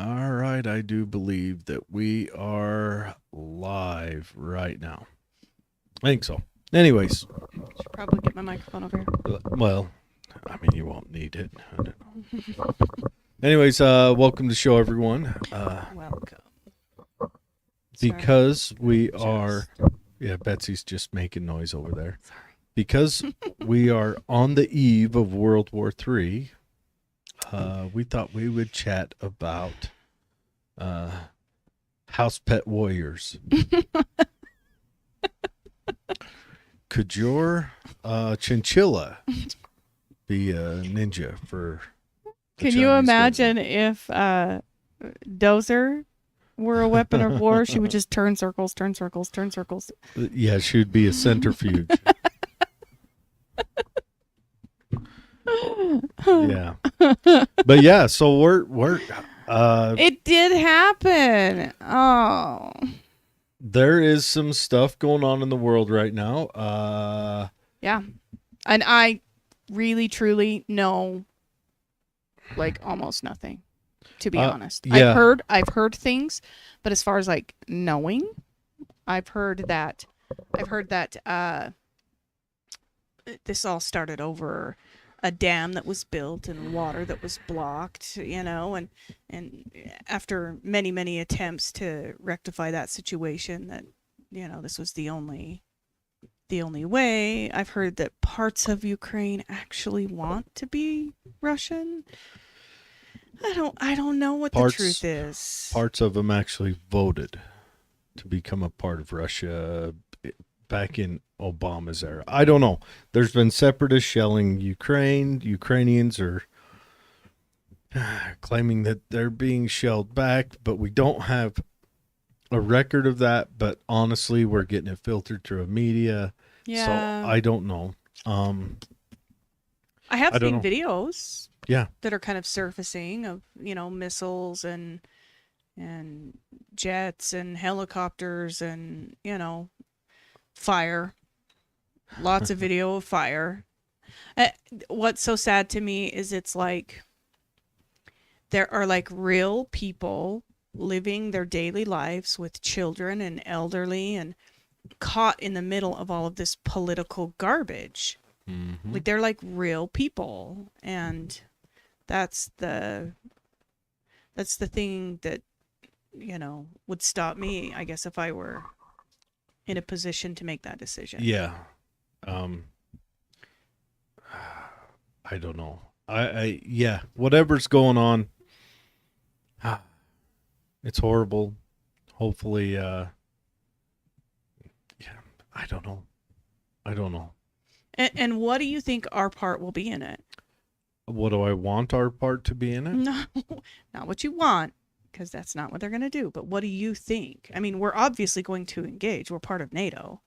All right, I do believe that we are live right now. I think so. Anyways, Should probably get my microphone over here. well, I mean, you won't need it. I don't know. Anyways, welcome to the show, everyone. Welcome. Because we are, yeah, Betsy's just making noise over there. Sorry. Because we are on the eve of World War III, we thought we would chat about house pet warriors. Could your chinchilla be a ninja for the Can you Chinese imagine government? if Dozer were a weapon of war? She would just turn circles, turn circles, turn circles. Yeah, she would be a centrifuge. Yeah. But yeah, so we're It did happen. Oh. there is some stuff going on in the world right now. Yeah. And I really, truly know like almost nothing, to be honest. yeah. I've heard things, but as far as like knowing, I've heard that this all started over a dam that was built and water that was blocked, and after many attempts to rectify that situation, that this was the only way. I've heard that parts of Ukraine actually want to be Russian. I don't know what the truth is. Parts of them actually voted to become a part of Russia back in Obama's era. I don't know. There's been separatists shelling Ukraine. Ukrainians are claiming that they're being shelled back, but we don't have a record of that. But honestly, we're getting it filtered through media. Yeah. So I don't know. I have seen know. videos. Yeah. That are kind of surfacing of, missiles and jets and helicopters and, fire. Lots of video of fire. What's so sad to me is it's like there are like real people living their daily lives with children and elderly and caught in the middle of all of this political garbage. Mm-hmm. Like they're like real people, and that's the thing that would stop me, I guess, if I were in a position to make that decision. Yeah. I don't know. Yeah, whatever's going on, it's horrible. Hopefully, yeah, I don't know. And what do you think our part will be in it? What do I want our part to be in it? No, not what you want, because that's not what they're going to do. But what do you think? I mean, we're obviously going to engage. We're part of NATO.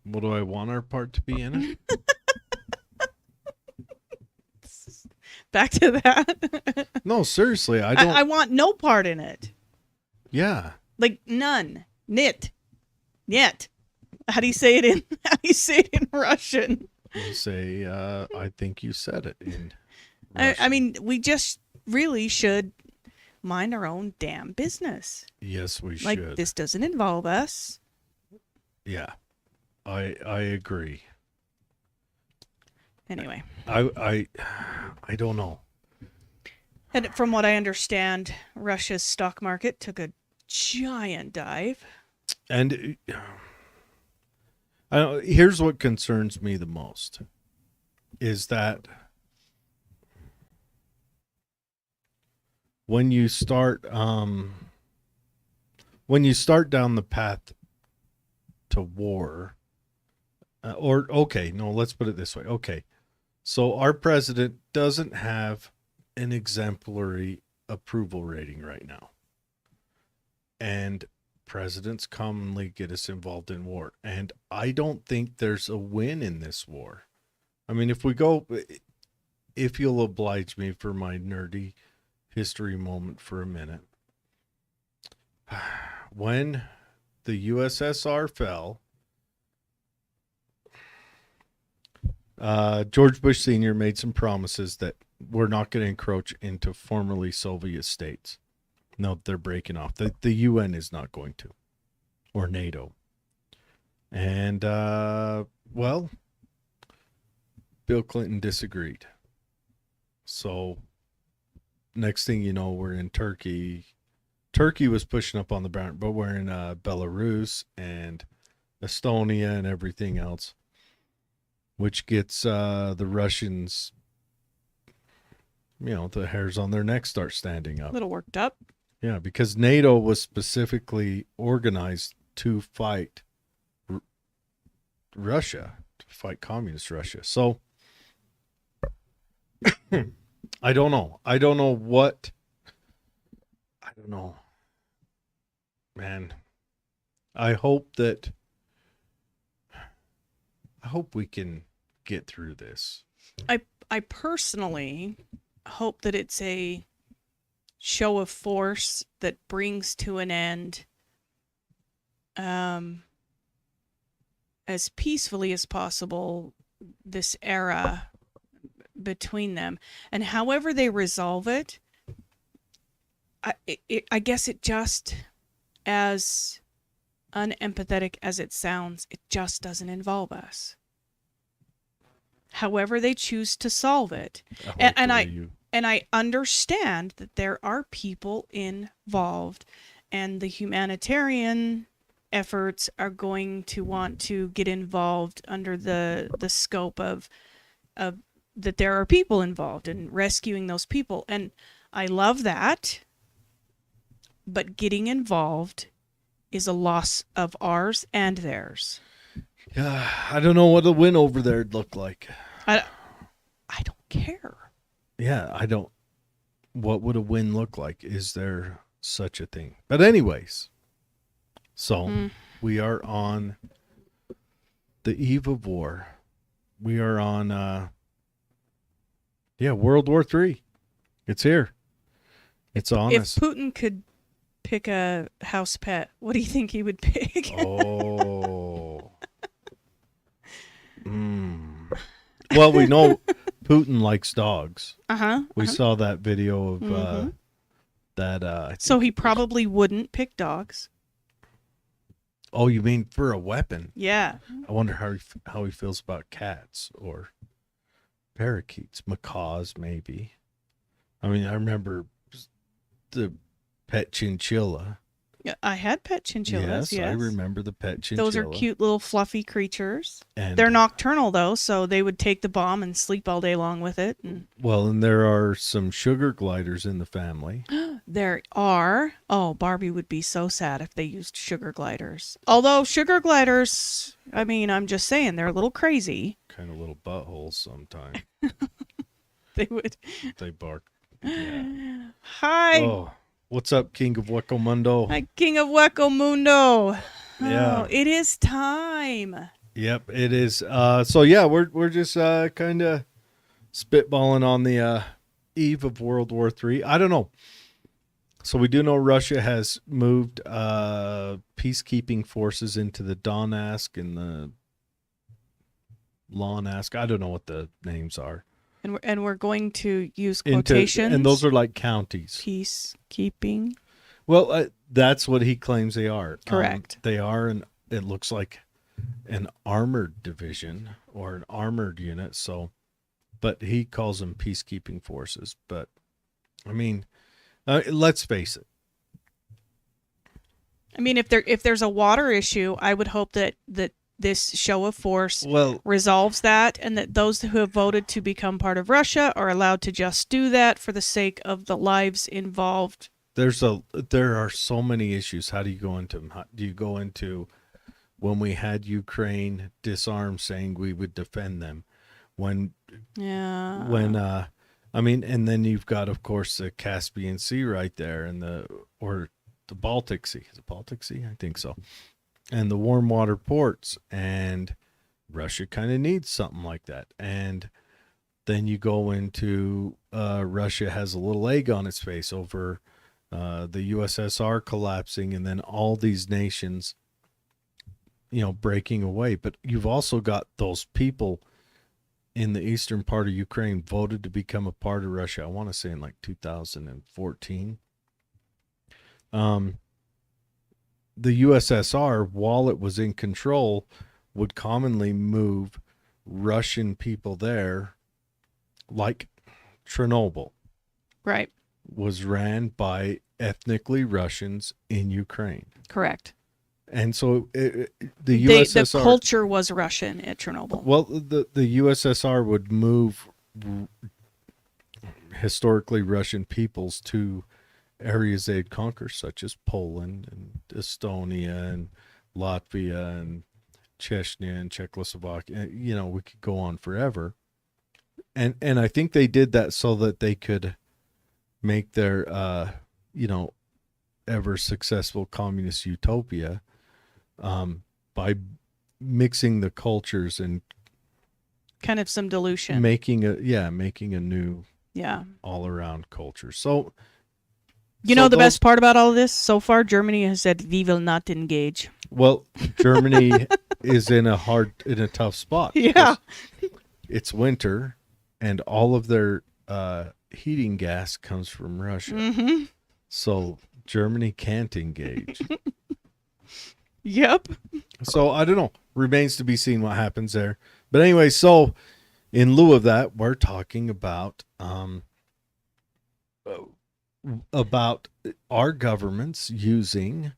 What do I want our part to be in it? Back to that. No, seriously, I don't. I want no part in it. Yeah. Like none. Nit. Yet. How do you say it in Russian? You say, I think you said it in I mean, we just really should mind our own damn business. Yes, we Like, should. this doesn't involve us. Yeah, I agree. Anyway. I don't know. And from what I understand, Russia's stock market took a giant dive. And here's what concerns me the most is that when you start down the path to war, let's put it this way. Okay, so our president doesn't have an exemplary approval rating right now, and presidents commonly get us involved in war, and I don't think there's a win in this war. I mean, if you'll oblige me for my nerdy history moment for a minute. When the USSR fell, George Bush Sr. made some promises that we're not going to encroach into formerly Soviet states. No, they're breaking off. The UN is not going to, or NATO. And, well, Bill Clinton disagreed. So, next thing you know, we're in Turkey. Turkey was pushing up on the boundary, but we're in Belarus and Estonia and everything else, which gets the Russians, the hairs on their neck start standing A up. little worked up. Yeah, because NATO was specifically organized to fight Russia, to fight communist Russia. So I don't know. I don't know. Man, I hope we can get through this. I personally hope that it's a show of force that brings to an end as peacefully as possible this era between them, and however they resolve it, I guess it just, as unempathetic as it sounds, it just doesn't involve us. However they choose to solve it, and I understand that there are people involved, and the humanitarian efforts are going to want to get involved under the scope of that there are people involved in rescuing those people, and I love that. But getting involved is a loss of ours and theirs. Yeah, I don't know what a win over there'd look like. I don't care. Yeah, I don't. What would a win look like? Is there such a thing? But anyways, so we are on the eve of war. We are on, World War III. It's here. It's on If us. Putin could pick a house pet, what do you think he would pick? Oh. Well, we know Putin likes dogs. We saw that video of that. I think So he probably wouldn't pick dogs. Oh, you mean for a weapon? Yeah. I wonder how he feels about cats or parakeets, macaws, maybe. I mean, I remember the pet chinchilla. Yeah, I had pet chinchillas. Yes, I remember the pet chinchilla. Those are cute little fluffy creatures. And they're nocturnal though, so they would take the bomb and sleep all day long with it. And well, and there are some sugar gliders in the family. there are. Oh, Barbie would be so sad if they used sugar gliders. Although sugar gliders, I mean, I'm just saying, they're a little crazy. Kind of little buttholes sometimes. They would. They bark. Yeah. Hi. Oh, what's up, King of Wacko Mundo? Hi, King of Wacko Mundo. Yeah. Oh, it is time. Yep, it is. So yeah, we're just kind of spitballing on the eve of World War III. I don't know. So we do know Russia has moved peacekeeping forces into the Donetsk and the Luhansk. I don't know what the names are. And we're going to use quotations. And those are like counties. Peacekeeping. Well, that's what he claims they are. Correct. They are, it looks like an armored division or an armored unit. So, but he calls them peacekeeping forces. But I mean, let's face it. I mean, if there's a water issue, I would hope that this show of force resolves that, and that those who have voted to become part of Russia are allowed to just do that for the sake of the lives involved. There are so many issues. How do you go into them? How do you go into when we had Ukraine disarm, saying we would defend them? And then you've got, of course, the Caspian Sea right there, and the Baltic Sea. Is it Baltic Sea? I think so. And the warm water ports, and Russia kind of needs something like that. And then you go into Russia has a little egg on its face over the USSR collapsing, and then all these nations, breaking away. But you've also got those people in the eastern part of Ukraine voted to become a part of Russia. I want to say in like 2014. The USSR, while it was in control, would commonly move Russian people there, like Chernobyl Right. was ran by ethnically Russians in Ukraine. Correct. And so the The USSR, culture was Russian at Chernobyl. well, the USSR would move historically Russian peoples to areas they'd conquer, such as Poland and Estonia and Latvia and Chechnya and Czechoslovakia. You know, we could go on forever. And I think they did that so that they could make their ever successful communist utopia by mixing the cultures and Kind of some dilution. making a new Yeah. all around culture. So You know the best part about all of this? So far, Germany has said, we will not engage. well, Germany is in a tough spot. Yeah. It's winter and all of their heating gas comes from Russia. Mm-hmm. So Germany can't engage. Yep. So I don't know. Remains to be seen what happens there. But anyway, so in lieu of that, we're talking about our governments using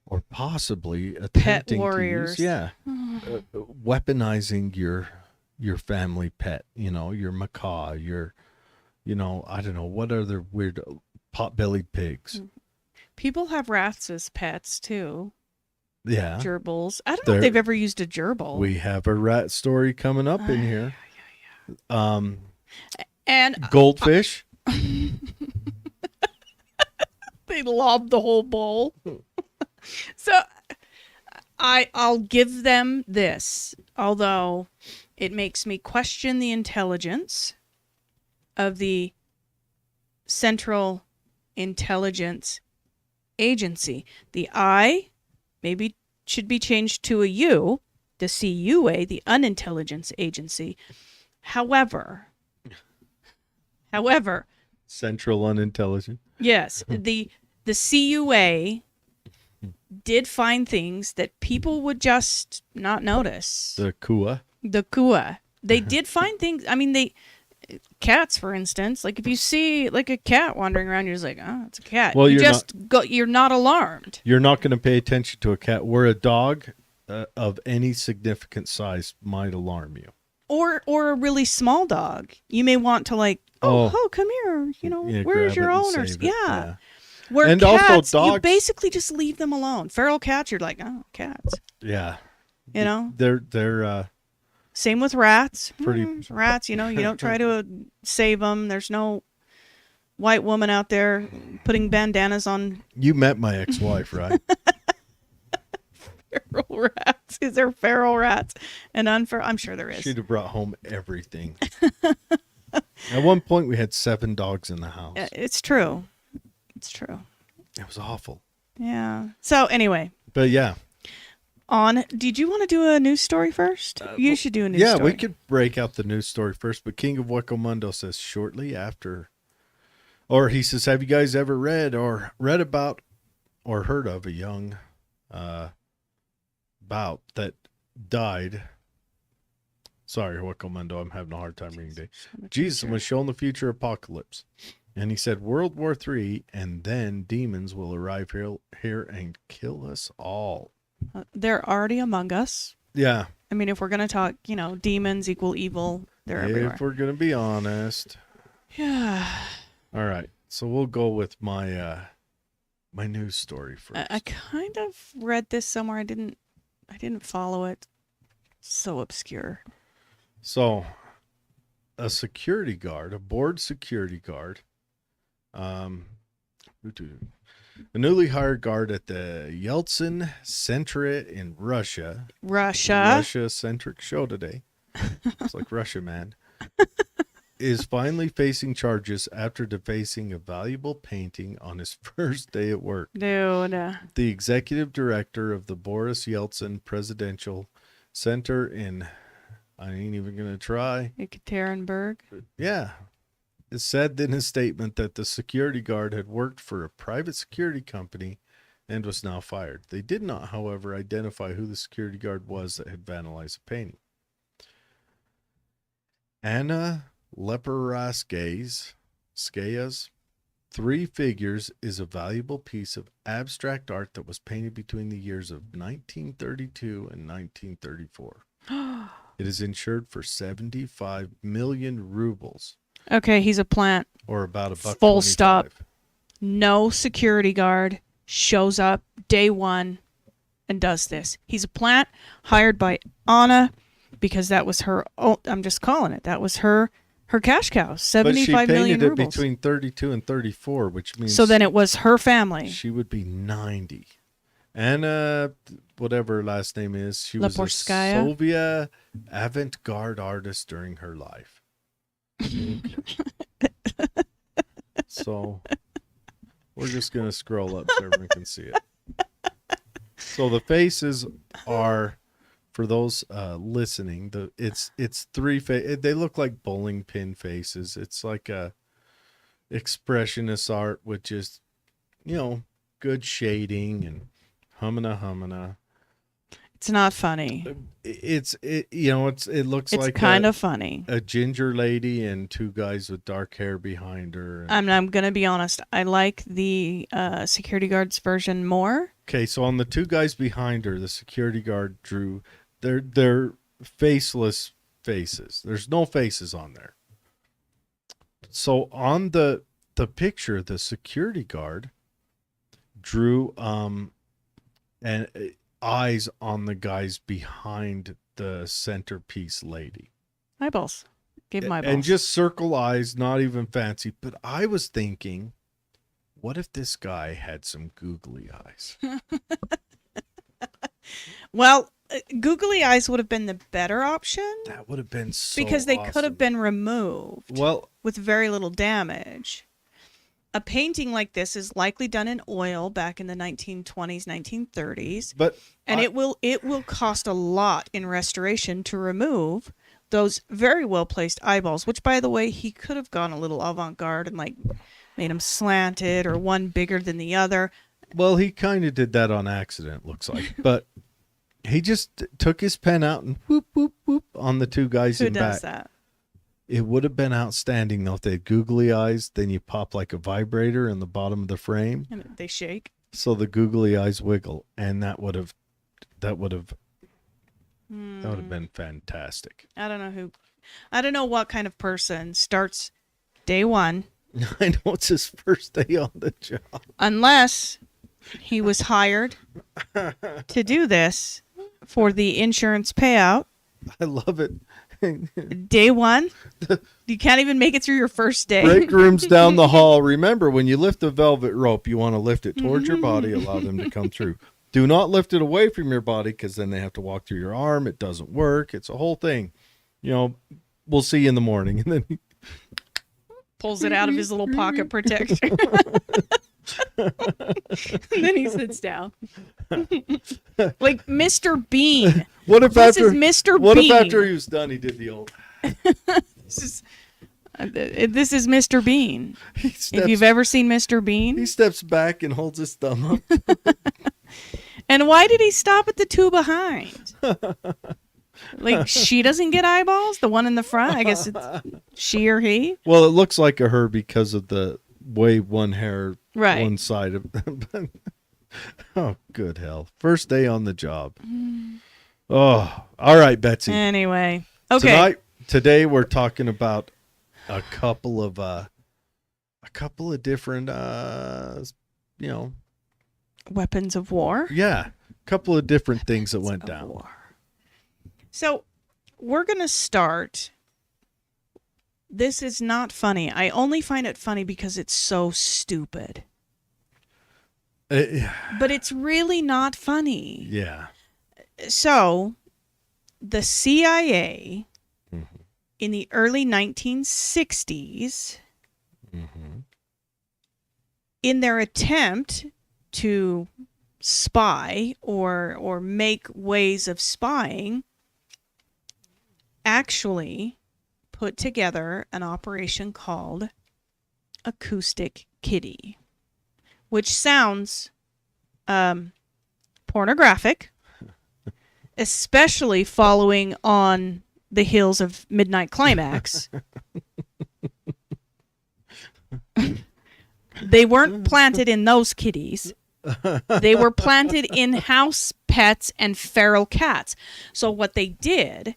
or possibly attempting warriors. to use, weaponizing your family pet. You know, your macaw, I don't know what other weird pot-bellied pigs. People have rats as pets, too. Yeah. Gerbils. I don't know if they've ever used a gerbil. We have a rat story coming up in here. And Goldfish. they lobbed the whole bowl. So I'll give them this, although it makes me question the intelligence of the Central Intelligence Agency. The I maybe should be changed to a U, the CUA, the Unintelligence Agency. However, Central Unintelligent. yes, the CUA did find things that people would just not notice. The Kua. The KUA. They did find things. I mean, cats, for instance. Like if you see like a cat wandering around, you're just like, oh, it's a cat. Well, you're not alarmed. You're not going to pay attention to a cat. Where a dog of any significant size might alarm you. Or a really small dog. You may want to like, oh, come here. You know, Yeah, where's grab your it and owner? save it. Yeah. Where And cats, also you dogs- basically just leave them alone. Feral cats, you're like, oh, cats. Yeah. You know? They're Same with rats. Pretty- Rats, you know, you don't try to save them. There's no white woman out there putting bandanas on you met my ex-wife, right? feral rats. Is there feral rats and unferal? I'm sure there is. She'd have brought home everything. At one point, we had 7 dogs in the house. It's true. It's true. It was awful. Yeah. So anyway, But yeah. did you want to do a news story first? You should do a news Yeah, story. we could break out the news story first. But King of Wakamundo says shortly after, or he says, have you guys ever read about or heard of a young bout that died? Sorry, Wakamundo, I'm having a hard time reading today. Jesus was shown the future apocalypse. And he said World War III, and then demons will arrive here and kill us all. They're already among us. Yeah. I mean, if we're going to talk, demons equal evil, they're everywhere. If we're going to be honest. Yeah. All right. So we'll go with my my news story first. I kind of read this somewhere. I didn't follow it. So obscure. So a board security guard, a newly hired guard at the Yeltsin Center in Russia. Russia-centric show today. It's like Russia, man. Is finally facing charges after defacing a valuable painting on his first day at work. Dude. The executive director of the Boris Yeltsin Presidential Center in I ain't even going to try. Ekaterinburg. Yeah. It said in his statement that the security guard had worked for a private security company and was now fired. They did not, however, identify who the security guard was that had vandalized the painting. Anna Leperaskaya's Three Figures is a valuable piece of abstract art that was painted between the years of 1932 and 1934. It is insured for 75 million rubles, Okay, he's a plant. or about a buck. Full stop. No security guard shows up day one and does this. He's a plant hired by Anna because that was her. Oh, I'm just calling it. That was her cash cow. But she 75 million painted it rubles. between 32 and 34, which means So then it was her family. she would be 90. Anna, whatever her last name is, she was a Leporskaya? Soviet avant-garde artist during her life. Okay. So we're just going to scroll up so everyone can see it. So the faces are, for those listening, it's three they look like bowling pin faces. It's like a expressionist art with just, good shading and hummina. It's not funny. It looks It's like kind of funny. a ginger lady and two guys with dark hair behind her. I'm going to be honest. I like the security guard's version more. Okay, so on the two guys behind her, the security guard drew their faceless faces. There's no faces on there. So on the picture, the security guard drew and eyes on the guys behind the centerpiece lady. Eyeballs. Give him eyeballs. And just circle eyes, not even fancy. But I was thinking, what if this guy had some googly eyes? Well, googly eyes would have been the better option That would have been so because they could awesome. have been removed Well, with very little damage. A painting like this is likely done in oil back in the 1920s, 1930s, but and it will cost a lot in restoration to remove those very well placed eyeballs, which, by the way, he could have gone a little avant-garde and like made them slanted or one bigger than the other. well, he kind of did that on accident, looks like. But he just took his pen out and whoop, whoop, whoop on the two guys Who in does back. that? It would have been outstanding, though, if they had googly eyes. Then you pop like a vibrator in the bottom of the frame. And they shake. So the googly eyes wiggle. And that would have been fantastic. I don't know what kind of person starts day one I know it's his first day on the job. unless he was hired to do this for the insurance payout. I love it. Day one, you can't even make it through your first day. Break rooms down the hall. Remember, when you lift a velvet rope, you want to lift it towards your body, allow them to come through. Do not lift it away from your body because then they have to walk through your arm. It doesn't work. It's a whole thing. We'll see you in the morning. And then Pulls it out of his little pocket protector. And then he sits down. Like Mr. Bean. what if This after is Mr. What Bean. if after he was done, he did the old? This is Mr. Bean. He If steps, you've ever seen Mr. Bean. he steps back and holds his thumb up. And why did he stop at the two behind? Like, she doesn't get eyeballs? The one in the front? I guess it's she or he? Well, it looks like a her because of the way one hair, Right. one side of. Oh, good hell! First day on the job. Oh, all right, Betsy. Anyway. Okay. Today we're talking about a couple of different, Weapons of war. a couple of different things that went down. War. So, we're going to start. This is not funny. I only find it funny because it's so stupid. But it's really not funny. Yeah. So, the CIA in the early 1960s, in their attempt to spy or make ways of spying, actually put together an operation called Acoustic Kitty, which sounds pornographic, especially following on the heels of Midnight Climax. They weren't planted in those kitties. They were planted in house pets and feral cats. So what they did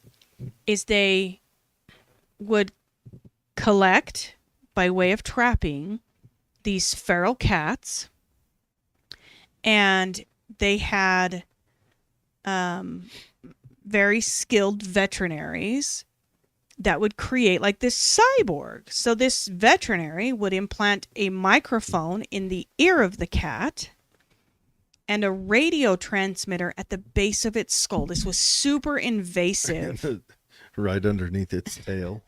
is they would collect, by way of trapping, these feral cats, and they had very skilled veterinaries that would create like this cyborg. So this veterinary would implant a microphone in the ear of the cat and a radio transmitter at the base of its skull. This was super invasive. Right underneath its tail.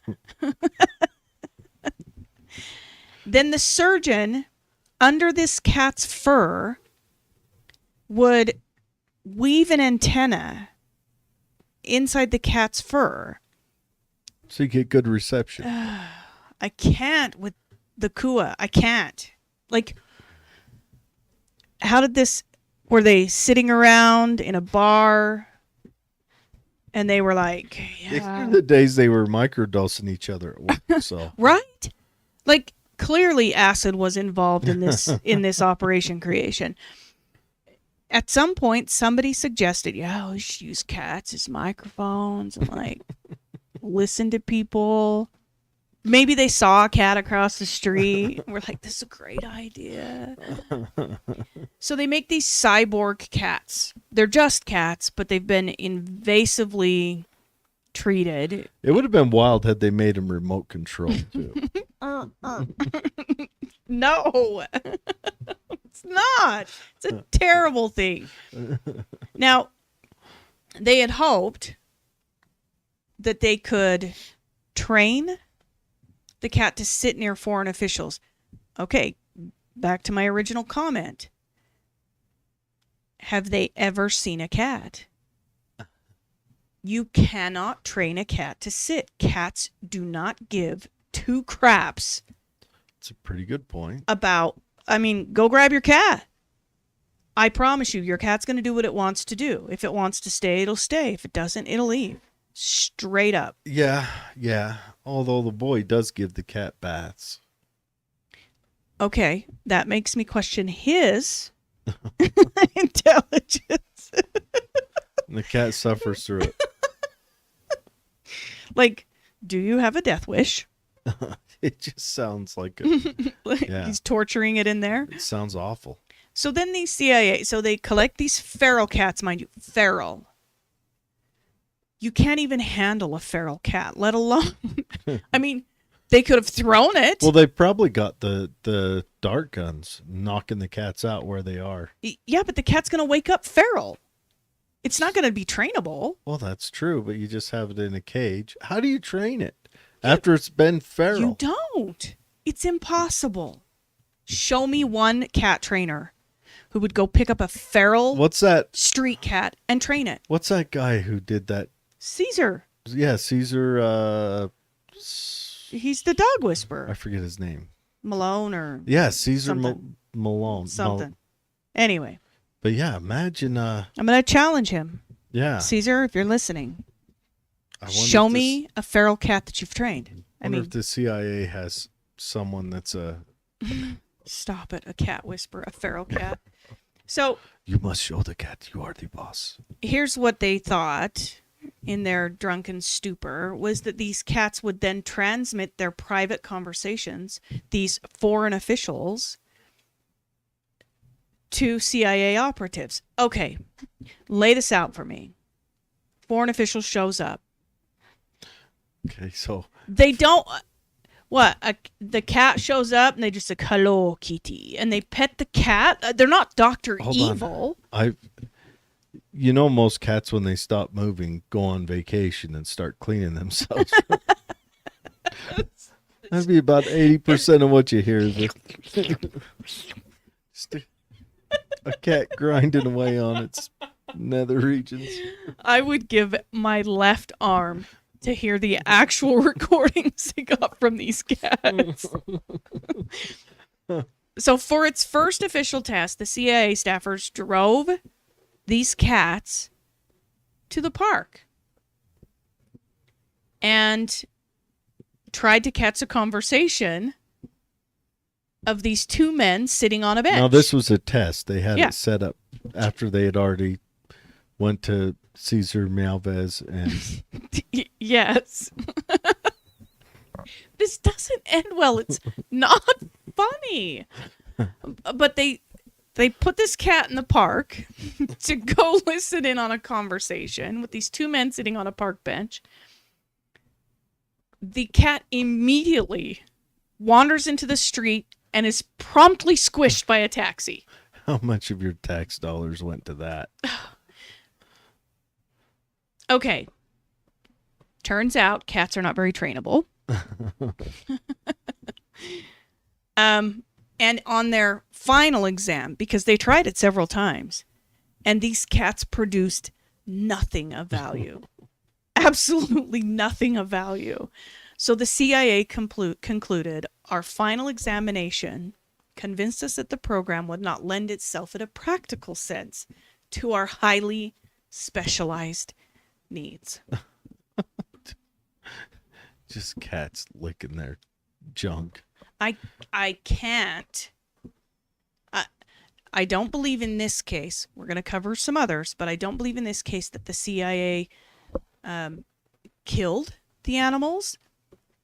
Then the surgeon, under this cat's fur, would weave an antenna inside the cat's fur. So you get good reception. I can't with the Kua. I can't. Like, how did this... Were they sitting around in a bar and they were like, These yeah. are the days they were microdosing each other at work, so. Right? Like, clearly acid was involved in this operation creation. At some point, somebody suggested, yeah, we should use cats as microphones and like listen to people. Maybe they saw a cat across the street and were like, this is a great idea. So they make these cyborg cats. They're just cats, but they've been invasively treated. It would have been wild had they made them remote control too. No, it's not. It's a terrible thing. Now, they had hoped that they could train the cat to sit near foreign officials. Okay, back to my original comment. Have they ever seen a cat? You cannot train a cat to sit. Cats do not give two craps It's a pretty good point. about, I mean, go grab your cat. I promise you, your cat's going to do what it wants to do. If it wants to stay, it'll stay. If it doesn't, it'll leave. Straight up. Yeah. Although the boy does give the cat baths. Okay, that makes me question his intelligence. And the cat suffers through it. Like, do you have a death wish? It just sounds like it. Like, Yeah. he's torturing it in there. It sounds awful. So then the CIA, so they collect these feral cats, mind you, feral. You can't even handle a feral cat, let alone, I mean, they could have thrown it. Well, they probably got the dart guns knocking the cats out where they are. Yeah, but the cat's going to wake up feral. It's not going to be trainable. Well, that's true, but you just have it in a cage. How do you train it after it's been feral? You don't. It's impossible. Show me one cat trainer who would go pick up a feral What's that? street cat and train it. What's that guy who did that? Caesar. Yeah, Caesar. He's the dog whisperer. I forget his name. Malone or Yeah, Caesar Something. Malone. something. Anyway, But yeah, imagine. I'm going to challenge him. Yeah. Caesar, if you're listening, I wonder show if me a feral cat that you've trained. I wonder if the CIA has someone that's Stop it. A cat whisperer, a feral cat. So you must show the cat you are the boss. here's what they thought in their drunken stupor was that these cats would then transmit their private conversations, these foreign officials, to CIA operatives. Okay, lay this out for me. Foreign official shows up. Okay, so They don't... What? The cat shows up and they just like, hello, kitty. And they pet the cat. They're not Dr. Hold on. Evil. you know, most cats when they stop moving go on vacation and start cleaning themselves. That'd be about 80% of what you hear. Just a cat grinding away on its nether regions. I would give my left arm to hear the actual recordings they got from these cats. So for its first official test, the CIA staffers drove these cats to the park and tried to catch a conversation of these two men sitting on a bench. Now, this was a test. They had Yeah. it set up after they had already went to Cesar Malvez and Yes. This doesn't end well. It's not funny. But they put this cat in the park to go listen in on a conversation with these two men sitting on a park bench. The cat immediately wanders into the street and is promptly squished by a taxi. how much of your tax dollars went to that? Okay. Turns out cats are not very trainable. And on their final exam, because they tried it several times, and these cats produced nothing of value. Absolutely nothing of value. So the CIA concluded our final examination convinced us that the program would not lend itself in a practical sense to our highly specialized needs. Just cats licking their junk. I can't. I don't believe in this case. We're going to cover some others, but I don't believe in this case that the CIA killed the animals,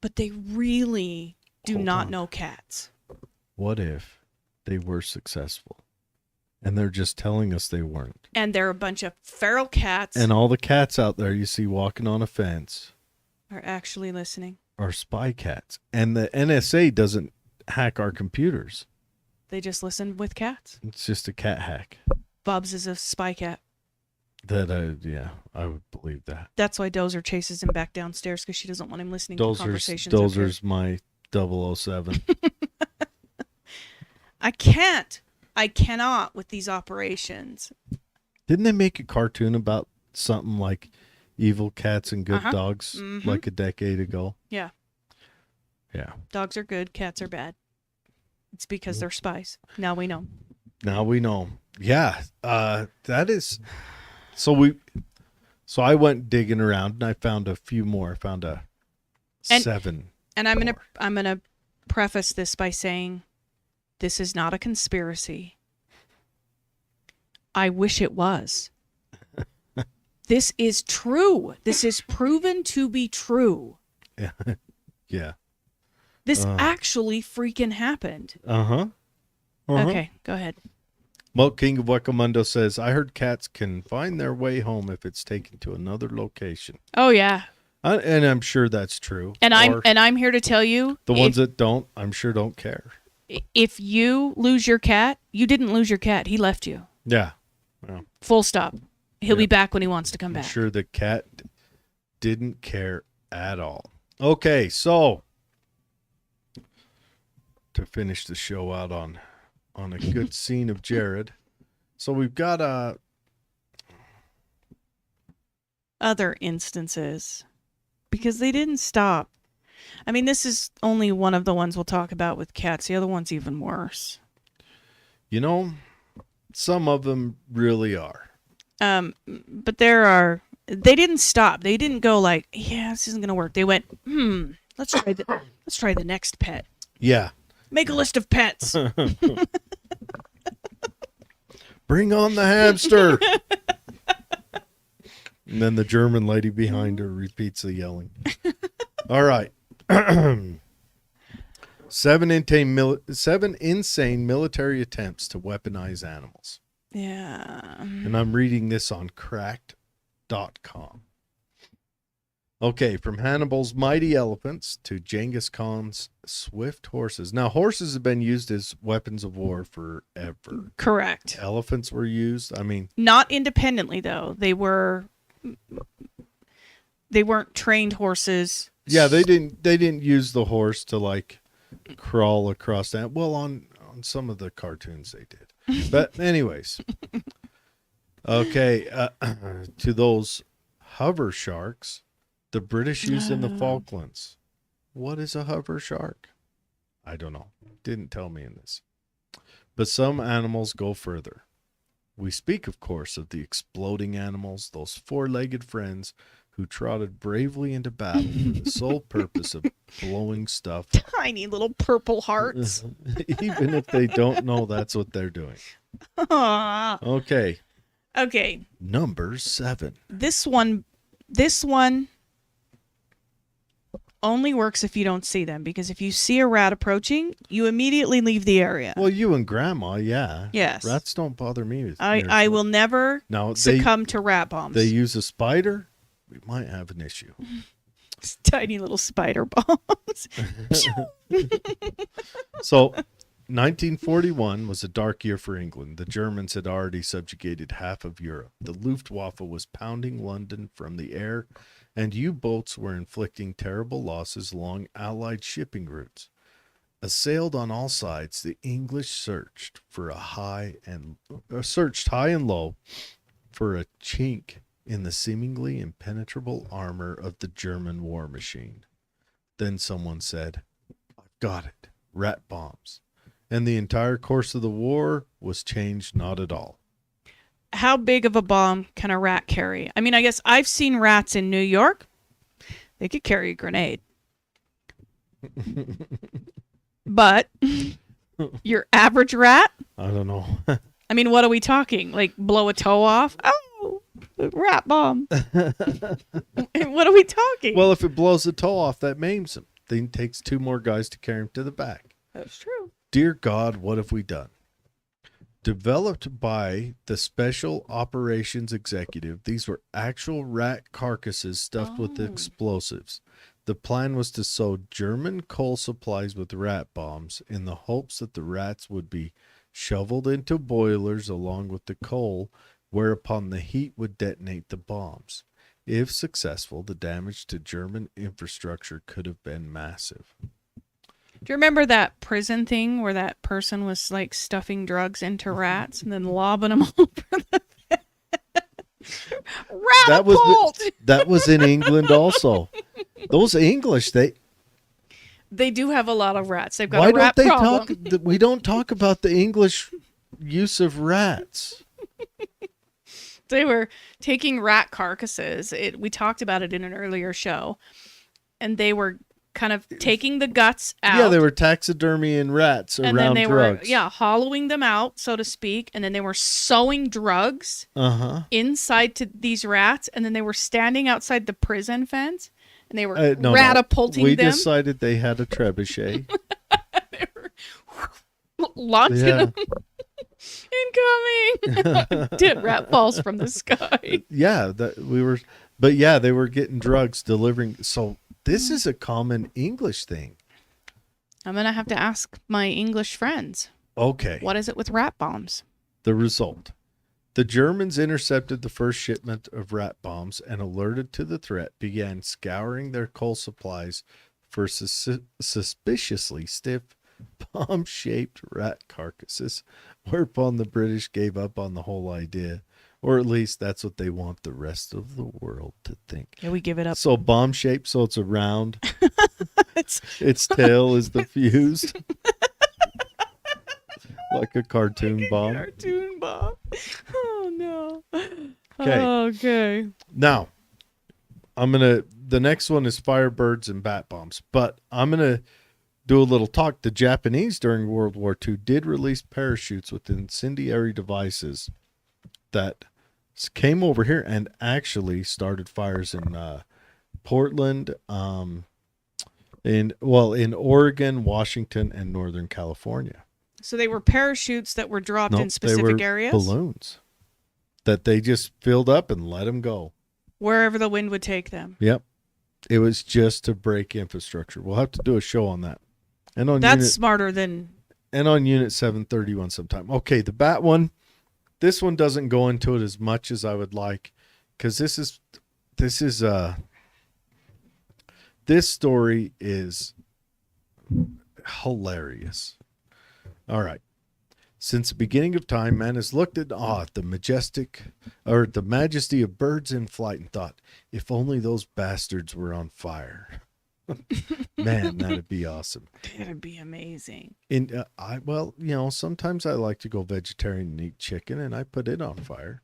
but they really do Hold not on. know cats. What if they were successful and they're just telling us they weren't? And they're a bunch of feral cats And all the cats out there you see walking on a fence are actually listening. are spy cats. And the NSA doesn't hack our computers. They just listen with cats. It's just a cat hack. Bubs is a spy cat. Yeah, I would believe that. That's why Dozer chases him back downstairs, because she doesn't want him listening to conversations. up here. Dozer's my 007. I cannot with these operations. Didn't they make a cartoon about something like evil cats and good Uh-huh. dogs Mhm. like a decade ago? Yeah. Yeah. Dogs are good, cats are bad. It's because they're spies. Now we know. Now we know. Yeah. That is. So I went digging around and I found a few more. I found And- 7. And I'm gonna preface this by saying this is not a conspiracy. I wish it was. This is true. This is proven to be true. Yeah. This actually freaking happened. Uh-huh. Okay, go ahead. Well, King of Wakamundo says, I heard cats can find their way home if it's taken to another location. Oh yeah. And I'm sure that's true. And Or I'm here to tell you, the ones that don't, I'm sure don't care. if you lose your cat, you didn't lose your cat. He left you. Yeah. Full stop. He'll be Yep. back when he wants to come I'm back. sure the cat didn't care at all. Okay, so to finish the show out on a good scene of Jared. So we've got Other instances, because they didn't stop. I mean, this is only one of the ones we'll talk about with cats. The other one's even worse. Some of them really are. But they didn't stop. They didn't go like, yeah, this isn't gonna work. They went, let's try the next pet. Yeah. Make a list of pets. Bring on the hamster. And then the German lady behind her repeats the yelling. All right. 7 insane military attempts to weaponize animals. Yeah. And I'm reading this on cracked.com. Okay, from Hannibal's mighty elephants to Genghis Khan's swift horses. Now, horses have been used as weapons of war forever. Correct. Elephants were used. I mean, Not independently though. They weren't trained horses. yeah, they didn't use the horse to like crawl across that. Well, on some of the cartoons they did. But anyways. Okay, to those hover sharks, The British used in the Ah. Falklands. What is a hover shark? I don't know. Didn't tell me in this. But some animals go further. We speak, of course, of the exploding animals, those four-legged friends who trotted bravely into battle for the sole purpose of blowing stuff up. Tiny little purple hearts. Even if they don't know that's what they're doing. Aw. Okay, Okay, number 7. this one only works if you don't see them, because if you see a rat approaching, you immediately leave the area. Well, you and Grandma, yeah. Yes. Rats don't bother me. I will never Now, succumb to rat bombs. they use a spider, we might have an issue. Tiny little spider bombs. So, 1941 was a dark year for England. The Germans had already subjugated half of Europe. The Luftwaffe was pounding London from the air, and U-boats were inflicting terrible losses along Allied shipping routes. Assailed on all sides, the English searched high and low for a chink in the seemingly impenetrable armor of the German war machine. Then someone said, "I've got it, rat bombs." And the entire course of the war was changed not at all. How big of a bomb can a rat carry? I mean, I guess I've seen rats in New York. They could carry a grenade. But your average rat? I don't know. I mean, what are we talking? Like blow a toe off? Oh, rat bomb. What are we talking? Well, if it blows the toe off, that maims him. Then it takes 2 more guys to carry him to the back. That's true. Dear God, what have we done? Developed by the Special Operations Executive, these were actual rat carcasses stuffed with Oh. explosives. The plan was to sow German coal supplies with rat bombs in the hopes that the rats would be shoveled into boilers along with the coal, whereupon the heat would detonate the bombs. If successful, the damage to German infrastructure could have been massive. Do you remember that prison thing where that person was like stuffing drugs into rats and then lobbing them over the That was Ratapult! that was in England also. Those English, They do have a lot of rats. They've got why a rat don't they problem. talk? We don't talk about the English use of rats. They were taking rat carcasses. We talked about it in an earlier show, and they were kind of taking the guts out. Yeah, they were taxidermying rats and around then they drugs. were hollowing them out, so to speak, and then they were sewing drugs Uh-huh. inside to these rats, and then they were standing outside the prison fence, and they were No, ratapulting we them. decided they had a trebuchet. They were launching Yeah. them. Incoming! Dead rat falls from the sky. Yeah, they were getting drugs delivering. So this is a common English thing. I'm gonna have to ask my English friends. Okay. What is it with rat bombs? The result. The Germans intercepted the first shipment of rat bombs and, alerted to the threat, began scouring their coal supplies for suspiciously stiff, bomb-shaped rat carcasses, whereupon the British gave up on the whole idea. Or at least that's what they want the rest of the world to think. Yeah, we give it up. So bomb-shaped, so it's a round. It's Its tail is the fuse. Like a cartoon bomb. cartoon bomb. Oh no. Okay. Okay. Now, the next one is Firebirds and bat bombs, but I'm going to do a little talk. The Japanese during World War II did release parachutes with incendiary devices that came over here and actually started fires in Portland, in Oregon, Washington, and Northern California. So they were parachutes that were dropped Nope, in specific they were areas, balloons that they just filled up and let them go. wherever the wind would take them. Yep. It was just to break infrastructure. We'll have to do a show on that. And on That's smarter than Unit 731 sometime. Okay, the bat one. This one doesn't go into it as much as I would like, because this story is hilarious. All right. Since the beginning of time, man has looked in awe at the majesty of birds in flight and thought, if only those bastards were on fire. Man, that'd be awesome. That'd be amazing. Sometimes I like to go vegetarian and eat chicken, and I put it on fire.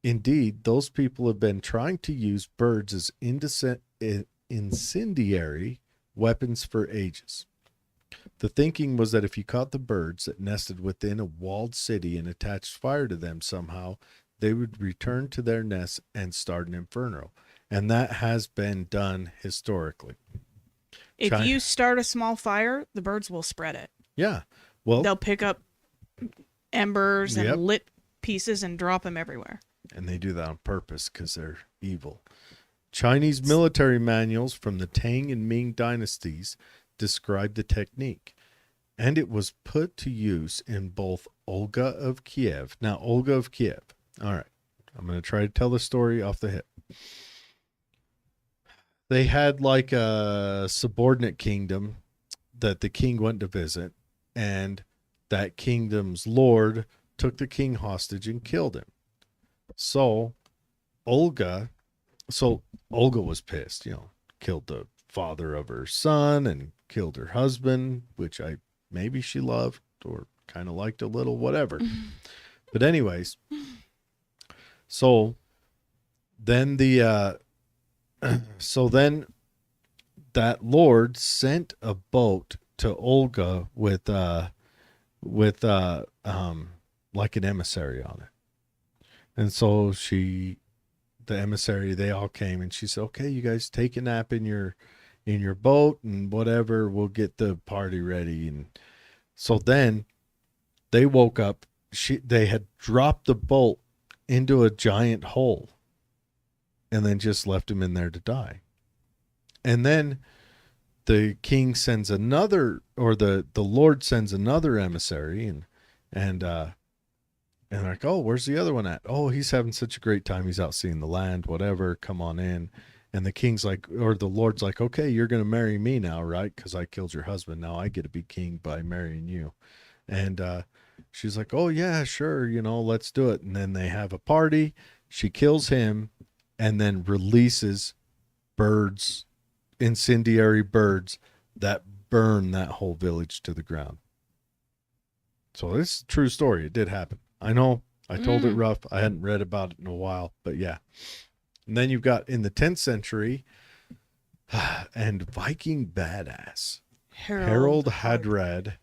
Indeed, those people have been trying to use birds as incendiary weapons for ages. The thinking was that if you caught the birds that nested within a walled city and attached fire to them somehow, they would return to their nests and start an inferno. And that has been done historically. If you start a small fire, the birds will spread it. Yeah. Well, they'll pick up embers and lit pieces and drop them everywhere. And they do that on purpose because they're evil. Chinese military manuals from the Tang and Ming dynasties describe the technique, and it was put to use in both Olga of Kiev. Now, Olga of Kiev. All right. I'm going to try to tell the story off the hip. They had like a subordinate kingdom that the king went to visit, and that kingdom's lord took the king hostage and killed him. So Olga was pissed, killed the father of her son and killed her husband, which maybe she loved or kind of liked a little, whatever. But anyways, so then that lord sent a boat to Olga with like an emissary on it. And so the emissary, they all came, and she said, okay, you guys take a nap in your boat and whatever, we'll get the party ready. And so then they woke up. They had dropped the boat into a giant hole and then just left him in there to die. And then the king sends the Lord sends another emissary, and like, oh, where's the other one at? Oh, he's having such a great time. He's out seeing the land, whatever. Come on in. And the king's like, or the Lord's like, okay, you're going to marry me now, right? Because I killed your husband. Now I get to be king by marrying you. And she's like, oh, yeah, sure. Let's do it. And then they have a party. She kills him and then releases incendiary birds that burn that whole village to the ground. So this is a true story. It did happen. I know I told it rough. I hadn't read about it in a while, but yeah. And then you've got in the 10th century and Viking badass Harold Hardrad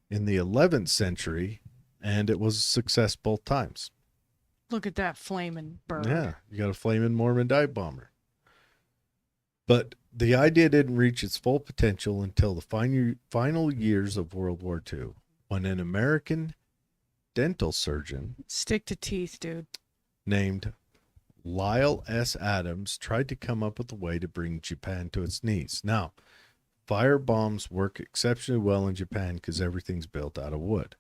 in the 11th century, and it was a success both times. Look at that flaming bird. Yeah, you got a flaming Mormon dive bomber. But the idea didn't reach its full potential until the final years of World War II, when an American dental surgeon, stick to teeth, dude, named Lyle S. Adams tried to come up with a way to bring Japan to its knees. Now, fire bombs work exceptionally well in Japan because everything's built out of wood.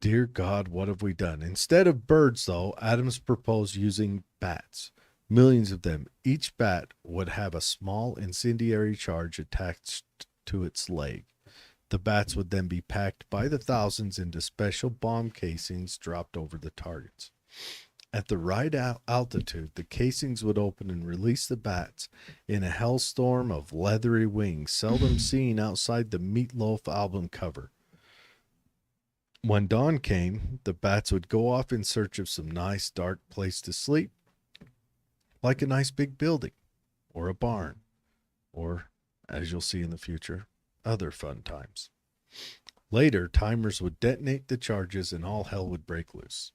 Dear God, what have we done? Instead of birds, though, Adams proposed using bats. Millions of them. Each bat would have a small incendiary charge attached to its leg. The bats would then be packed by the thousands into special bomb casings dropped over the targets. At the right altitude, the casings would open and release the bats in a hellstorm of leathery wings, seldom seen outside the Meatloaf album cover. When dawn came, the bats would go off in search of some nice dark place to sleep, like a nice big building, or a barn, or, as you'll see in the future, other fun times. Later, timers would detonate the charges and all hell would break loose.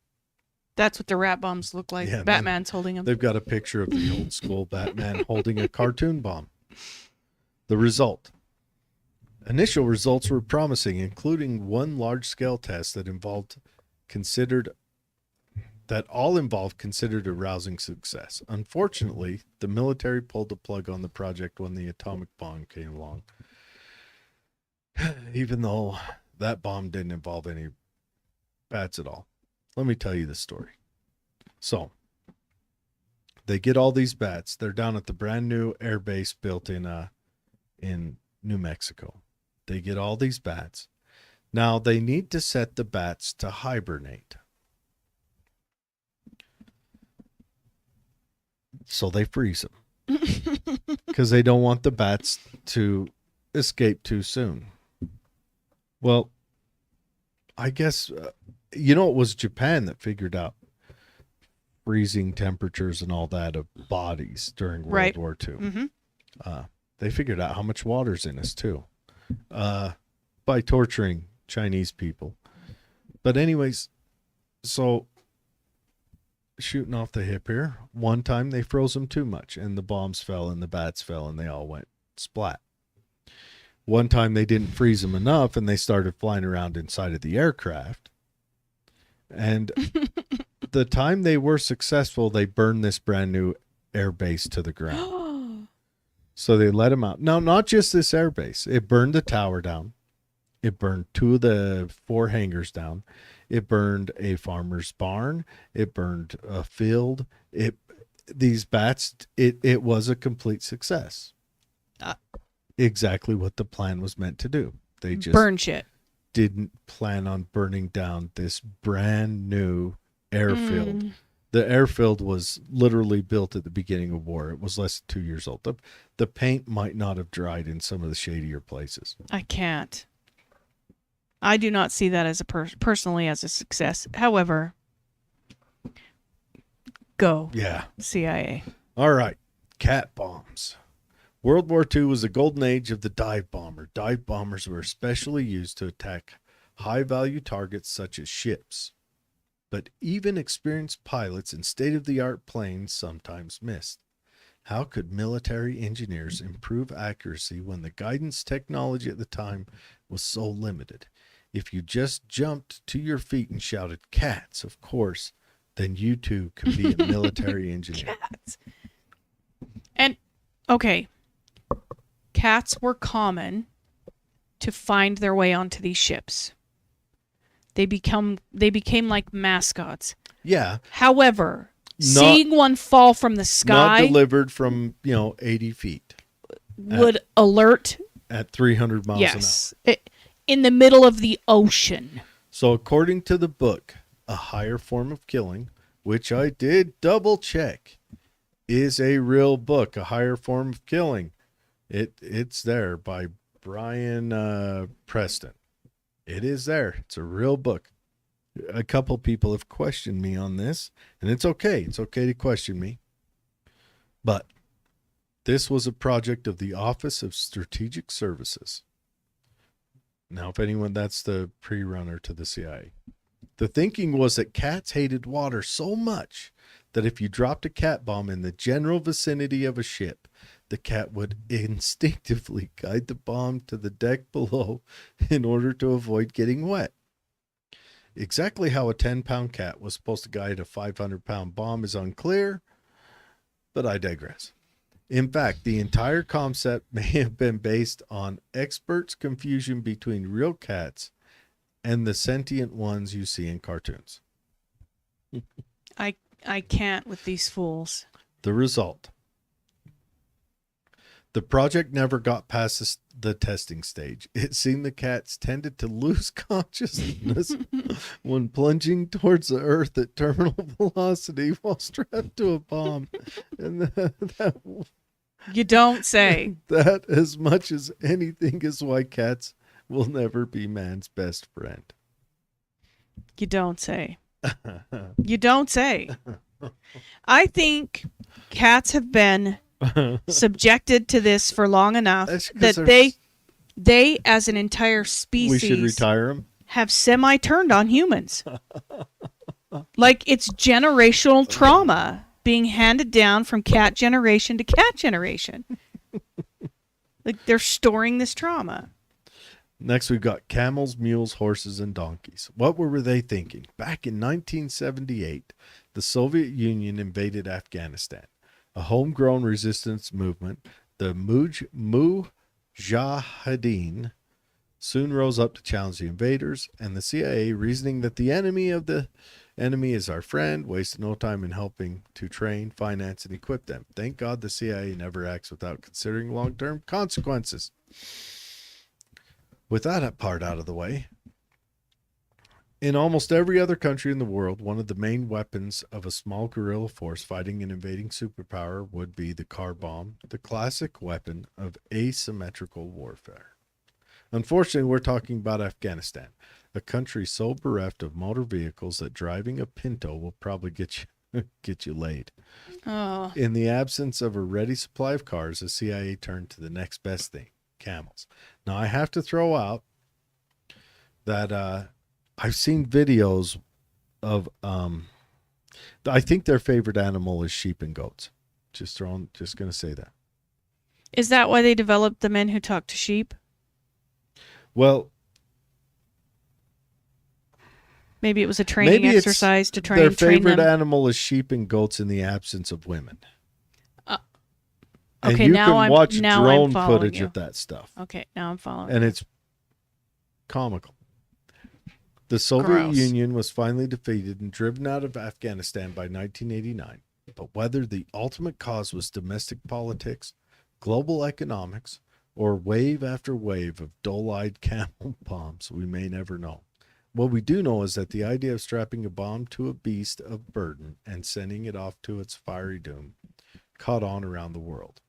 That's what the rat bombs look like. Yeah, Batman's holding them. They've got a picture of the old school Batman holding a cartoon bomb. The result. Initial results were promising, including one large-scale test that all involved considered a rousing success. Unfortunately, the military pulled the plug on the project when the atomic bomb came along. Even though that bomb didn't involve any bats at all. Let me tell you the story. So, they get all these bats. They're down at the brand new air base built in New Mexico. They get all these bats. Now they need to set the bats to hibernate. So they freeze them because they don't want the bats to escape too soon. Well, I guess, it was Japan that figured out freezing temperatures and all that of bodies during World Right. War II. Mm-hmm. They figured out how much water's in us too, by torturing Chinese people. But anyways, so shooting off the hip here, one time they froze them too much and the bombs fell and the bats fell and they all went splat. One time they didn't freeze them enough and they started flying around inside of the aircraft. And the time they were successful, they burned this brand new air base to the ground. So they let them out. Now, not just this air base. It burned the tower down. It burned 2 of the 4 hangars down. It burned a farmer's barn. It burned a field. These bats, it was a complete success. Exactly what the plan was meant to do. They just Burn shit. didn't plan on burning down this brand new airfield. The airfield was literally built at the beginning of war. It was less than 2 years old. The paint might not have dried in some of the shadier places. I can't. I do not see that as personally as a success. However, go Yeah. CIA. All right. Cat bombs. World War II was the golden age of the dive bomber. Dive bombers were especially used to attack high-value targets such as ships. But even experienced pilots and state-of-the-art planes sometimes missed. How could military engineers improve accuracy when the guidance technology at the time was so limited? If you just jumped to your feet and shouted, "Cats," of course, then you too can be a military engineer. Cats. And, okay. Cats were common to find their way onto these ships. They became like mascots. Yeah. However, Not- seeing one fall from the Not sky delivered from, 80 feet would alert. at 300 miles an hour. Yes. In the middle of the ocean. So according to the book, A Higher Form of Killing, which I did double check, is a real book, A Higher Form of Killing. It's there by Brian Preston. It is there. It's a real book. A couple people have questioned me on this, and it's okay. It's okay to question me. But this was a project of the Office of Strategic Services. Now, if anyone, that's the pre-runner to the CIA. The thinking was that cats hated water so much that if you dropped a cat bomb in the general vicinity of a ship, the cat would instinctively guide the bomb to the deck below in order to avoid getting wet. Exactly how a 10-pound cat was supposed to guide a 500-pound bomb is unclear, but I digress. In fact, the entire concept may have been based on experts' confusion between real cats and the sentient ones you see in cartoons. I can't with these fools. The result. The project never got past the testing stage. It seemed the cats tended to lose consciousness when plunging towards the earth at terminal velocity while strapped to a bomb. And that You don't say. That, as much as anything, is why cats will never be man's best friend. You don't say. You don't say. I think cats have been subjected to this for long enough That's 'cause that they're- they as an entire species We should retire them. have semi-turned on humans. Like it's generational trauma being handed down from cat generation to cat generation. Like they're storing this trauma. Next, we've got camels, mules, horses, and donkeys. What were they thinking? Back in 1978, the Soviet Union invaded Afghanistan. A homegrown resistance movement, the Mujahideen, soon rose up to challenge the invaders, and the CIA, reasoning that the enemy of the enemy is our friend, wasted no time in helping to train, finance, and equip them. Thank God the CIA never acts without considering long-term consequences. With that part out of the way, In almost every other country in the world, one of the main weapons of a small guerrilla force fighting an invading superpower would be the car bomb, the classic weapon of asymmetrical warfare. Unfortunately, we're talking about Afghanistan, a country so bereft of motor vehicles that driving a Pinto will probably get you laid. Oh, In the absence of a ready supply of cars, the CIA turned to the next best thing, camels. Now, I have to throw out that I've seen videos of I think their favorite animal is sheep and goats. Just gonna say that. is that why they developed the men who talk to sheep? Well, Maybe it was a training maybe it's exercise to their train favorite them. animal is sheep and goats in the absence of women. And Okay, you now can I'm watch now I'm drone following footage you. of that stuff, Okay, now I'm following. and it's comical. The Soviet Gross. Union was finally defeated and driven out of Afghanistan by 1989. But whether the ultimate cause was domestic politics, global economics, or wave after wave of dull-eyed camel bombs, we may never know. What we do know is that the idea of strapping a bomb to a beast of burden and sending it off to its fiery doom caught on around the world.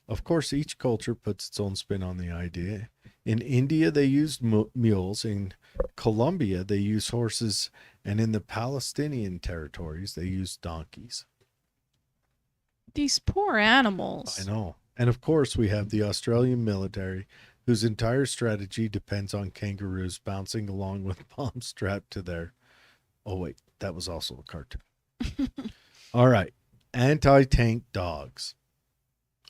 Of course, each culture puts its own spin on the idea. In India, they used mules. In Colombia, they used horses. And in the Palestinian territories, they used donkeys. These poor animals. I know. And of course, we have the Australian military, whose entire strategy depends on kangaroos bouncing along with bombs strapped to their... Oh, wait, that was also a cartoon. All right. Anti-tank dogs.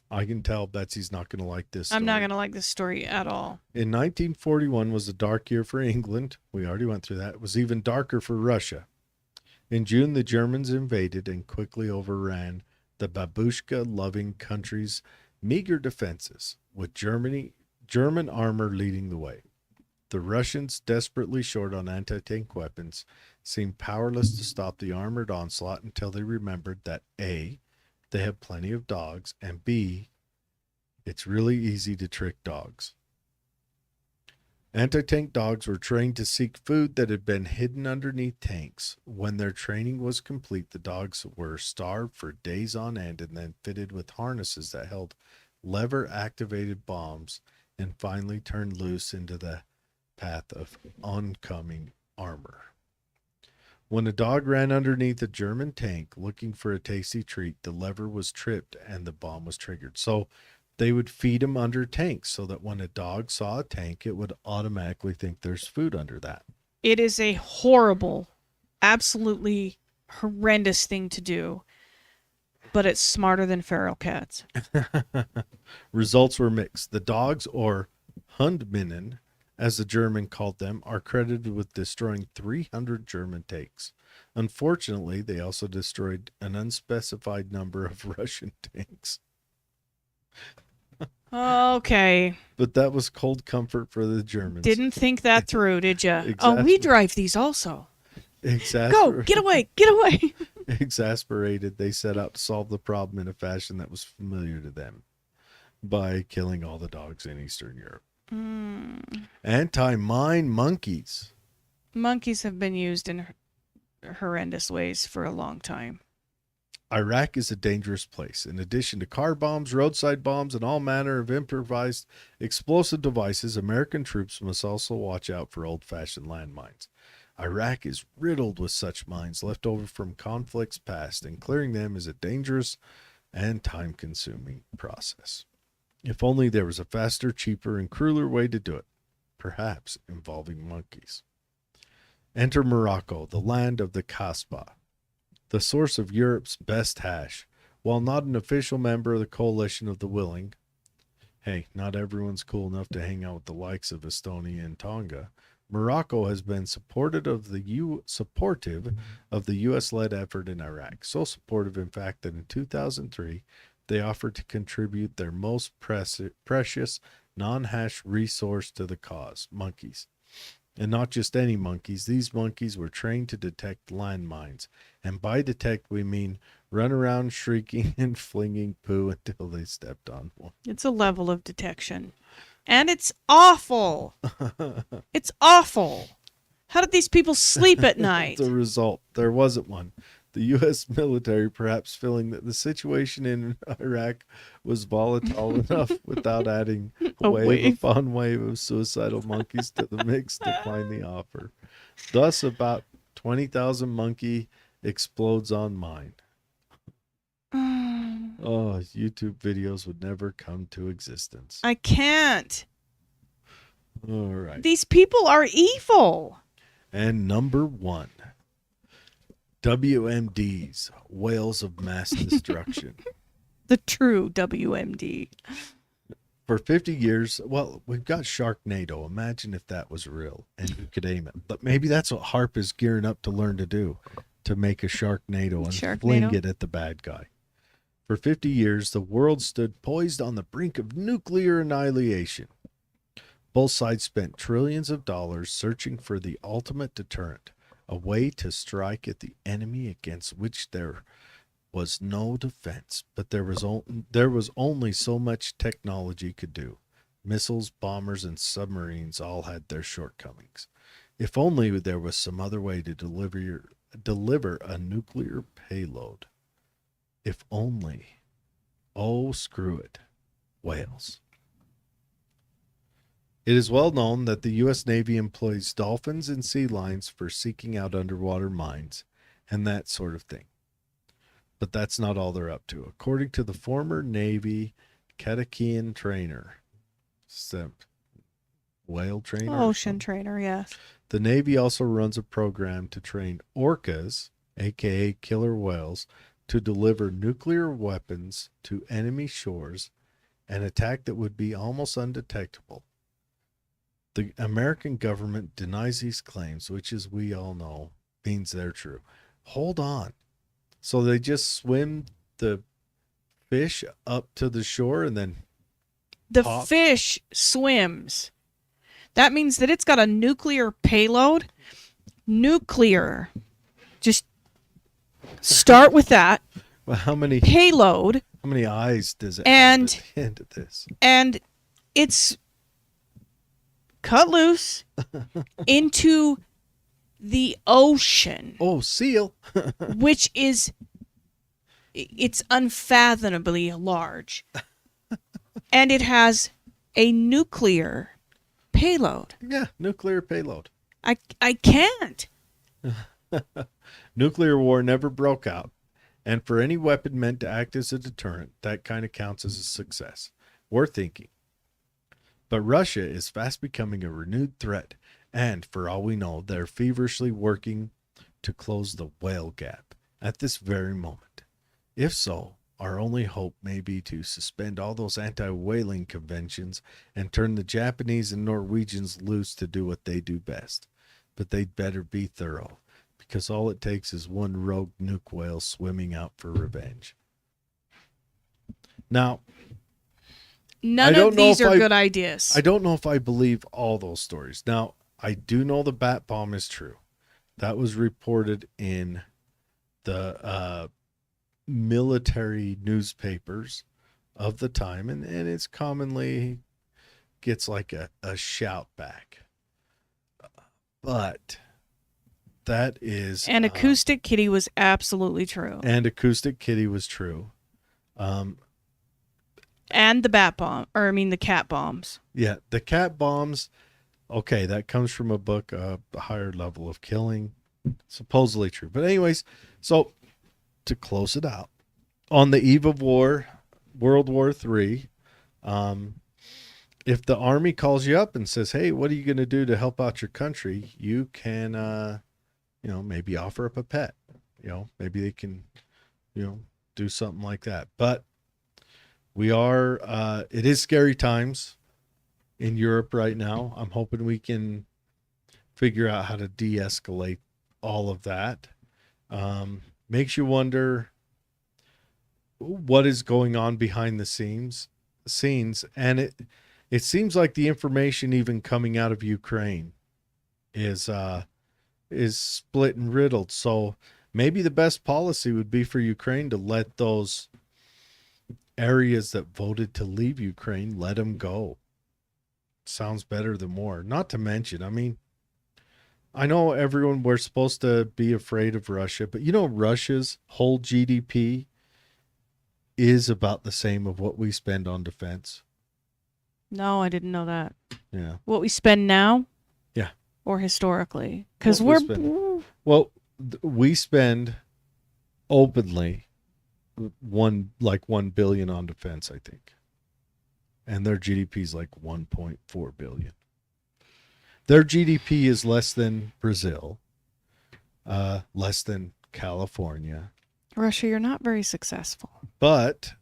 I can tell Betsy's not going to like this story. I'm not going to like this story at all. In 1941 was a dark year for England. We already went through that. It was even darker for Russia. In June, the Germans invaded and quickly overran the babushka-loving country's meager defenses, with German armor leading the way. The Russians, desperately short on anti-tank weapons, seemed powerless to stop the armored onslaught until they remembered that A, they have plenty of dogs, and B, it's really easy to trick dogs. Anti-tank dogs were trained to seek food that had been hidden underneath tanks. When their training was complete, the dogs were starved for days on end and then fitted with harnesses that held lever-activated bombs and finally turned loose into the path of oncoming armor. When a dog ran underneath a German tank looking for a tasty treat, the lever was tripped and the bomb was triggered. So they would feed them under tanks so that when a dog saw a tank, it would automatically think there's food under that. It is a horrible, absolutely horrendous thing to do, but it's smarter than feral cats. Results were mixed. The dogs, or Hundminnen, as the German called them, are credited with destroying 300 German tanks. Unfortunately, they also destroyed an unspecified number of Russian tanks. Okay. But that was cold comfort for the Germans. Didn't think that through, did you? Oh, we Exactly. drive these also. Exasper- Go, get away, get away. Exasperated, they set out to solve the problem in a fashion that was familiar to them by killing all the dogs in Eastern Europe. Anti-mine monkeys. Monkeys have been used in horrendous ways for a long time. Iraq is a dangerous place. In addition to car bombs, roadside bombs, and all manner of improvised explosive devices, American troops must also watch out for old-fashioned landmines. Iraq is riddled with such mines left over from conflicts past, and clearing them is a dangerous and time-consuming process. If only there was a faster, cheaper, and crueler way to do it, perhaps involving monkeys. Enter Morocco, the land of the Kasbah, the source of Europe's best hash. While not an official member of the Coalition of the Willing, hey, not everyone's cool enough to hang out with the likes of Estonia and Tonga, Morocco has been supportive of the U.S.-led effort in Iraq. So supportive, in fact, that in 2003, they offered to contribute their most precious non-hash resource to the cause, monkeys. And not just any monkeys. These monkeys were trained to detect landmines. And by detect, we mean run around shrieking and flinging poo until they stepped on one. It's a level of detection. And it's awful. It's awful. How did these people sleep at night? The result, there wasn't one. The U.S. military, perhaps feeling that the situation in Iraq was volatile enough without adding A wave wave. upon wave of suicidal monkeys to the mix, declined the offer. Thus, about 20,000 monkey explodes on mine. Oh, YouTube videos would never come to existence. I can't. All right. These people are evil. And number 1, WMDs, whales of mass destruction. The true WMD. For 50 years, well, we've got Sharknado. Imagine if that was real and you could aim it. But maybe that's what Harp is gearing up to learn to do, to make a Sharknado and fling it at the bad guy. For 50 years, the world stood poised on the brink of nuclear annihilation. Both sides spent trillions of dollars searching for the ultimate deterrent, a way to strike at the enemy against which there was no defense, but there was only so much technology could do. Missiles, bombers, and submarines all had their shortcomings. If only there was some other way to deliver a nuclear payload. If only. Oh, screw it. Whales. It is well known that the U.S. Navy employs dolphins and sea lions for seeking out underwater mines and that sort of thing. But that's not all they're up to. According to the former Navy Cetacean trainer, whale trainer? Ocean trainer, yes. The Navy also runs a program to train orcas, aka killer whales, to deliver nuclear weapons to enemy shores, an attack that would be almost undetectable. The American government denies these claims, which, as we all know, means they're true. Hold on. So they just swim the fish up to the shore and then The pop? fish swims. That means that it's got a nuclear payload. Nuclear. Just start with that. Well, how many Payload. eyes does it And- have at the end of this? And it's cut loose into the ocean, Oh, seal. which is, it's unfathomably large. And it has a nuclear payload. Yeah, nuclear payload. I can't. Nuclear war never broke out, and for any weapon meant to act as a deterrent, that kind of counts as a success. Worth thinking. But Russia is fast becoming a renewed threat, and for all we know, they're feverishly working to close the whale gap at this very moment. If so, our only hope may be to suspend all those anti-whaling conventions and turn the Japanese and Norwegians loose to do what they do best. But they'd better be thorough, because all it takes is one rogue nuke whale swimming out for revenge. Now, None don't of know these if are good ideas. I don't know if I believe all those stories. Now, I do know the bat bomb is true. That was reported in the military newspapers of the time, and it's commonly gets like a shout back. But that is... And Acoustic Kitty was absolutely true. And Acoustic Kitty was true. And the bat bomb, or I mean the cat bombs. Yeah, the cat bombs, okay, that comes from a book, A Higher Level of Killing. Supposedly true. But anyways, so to close it out, on the eve of war, World War III, if the army calls you up and says, hey, what are you going to do to help out your country? You can, maybe offer up a pet. Maybe they can, do something like that. But we are, it is scary times in Europe right now. I'm hoping we can figure out how to de-escalate all of that. Makes you wonder what is going on behind the scenes. And it seems like the information even coming out of Ukraine is split and riddled. So maybe the best policy would be for Ukraine to let those areas that voted to leave Ukraine, let them go. Sounds better than war. Not to mention, I know everyone, we're supposed to be afraid of Russia, but you know, Russia's whole GDP is about the same of what we spend on defense. No, I didn't know that. Yeah. What we spend now? Yeah. Or historically? Because What we spend. Well, we spend openly $1 billion on defense, I think. And their GDP is like 1.4 billion. Their GDP is less than Brazil, less than California. Russia, you're not very successful. But,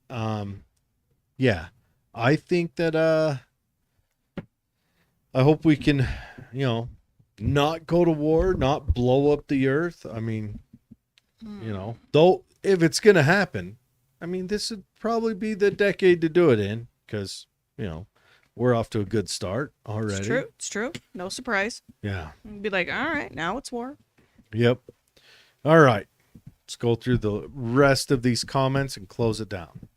yeah, I think that I hope we can, not go to war, not blow up the earth. I mean, though if it's going to happen, I mean, this would probably be the decade to do it in because, we're off to a good start already. It's true. No surprise. Yeah. You'd be like, all right, now it's war. Yep. All right. Let's go through the rest of these comments and close it down.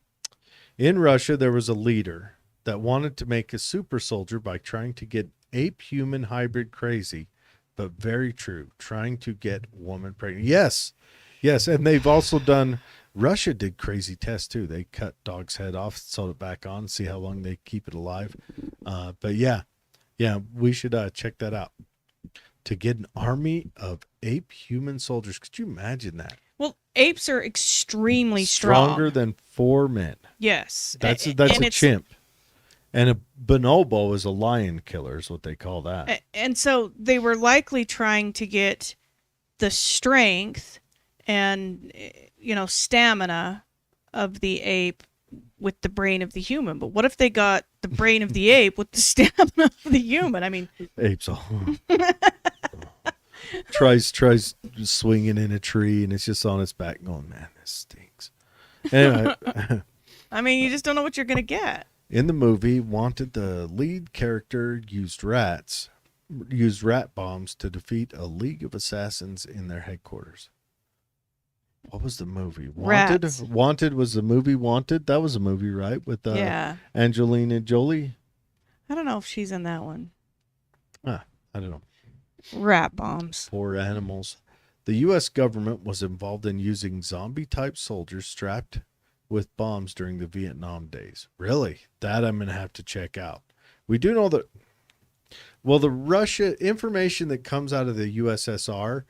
In Russia, there was a leader that wanted to make a super soldier by trying to get ape-human hybrid crazy, but very true, trying to get woman pregnant. Yes. And they've also done, Russia did crazy tests too. They cut dog's head off, sewed it back on, see how long they keep it alive. But yeah, we should check that out. To get an army of ape-human soldiers. Could you imagine that? Well, apes are extremely Stronger than 4 men. Yes. That's a chimp. And a bonobo is a lion killer is what they call that. And so they were likely trying to get the strength and, stamina of the ape with the brain of the human. But what if they got the brain of the ape with the stamina of the human? I mean, apes all tries swinging in a tree and it's just on its back going, man, this stinks. Anyway, I mean, you just don't know what you're going to get. in the movie, Wanted, the lead character used rat bombs to defeat a league of assassins in their headquarters. What was the movie? Rats. Wanted was the movie Wanted. That was a movie, right? With Angelina Jolie. I don't know if she's in that one. I don't know. Rat bombs. Poor animals. The U.S. government was involved in using zombie-type soldiers strapped with bombs during the Vietnam days. Really? That I'm going to have to check out. We do know that, well, the Russia information that comes out of the USSR,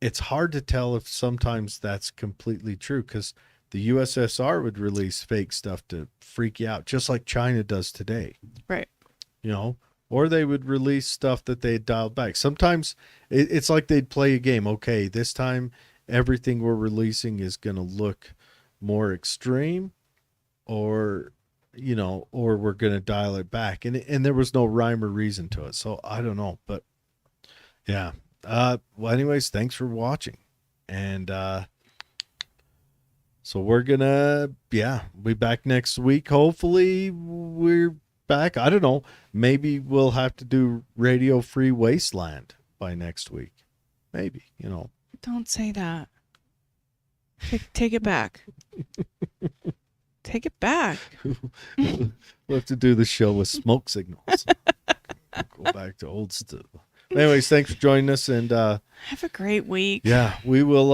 it's hard to tell if sometimes that's completely true because the USSR would release fake stuff to freak you out, just like China does today. Right. Or they would release stuff that they dialed back. Sometimes it's like they'd play a game. Okay, this time everything we're releasing is going to look more extreme or we're going to dial it back. And there was no rhyme or reason to it. So I don't know. But yeah. Well, anyways, thanks for watching. And so we're going to, be back next week. Hopefully we're back. I don't know. Maybe we'll have to do Radio Free Wasteland by next week. Maybe, Don't say that. Take it back. Take it back. We'll have to do the show with smoke signals. Go back to old stuff. Anyways, thanks for joining us and have a great week. Yeah, we will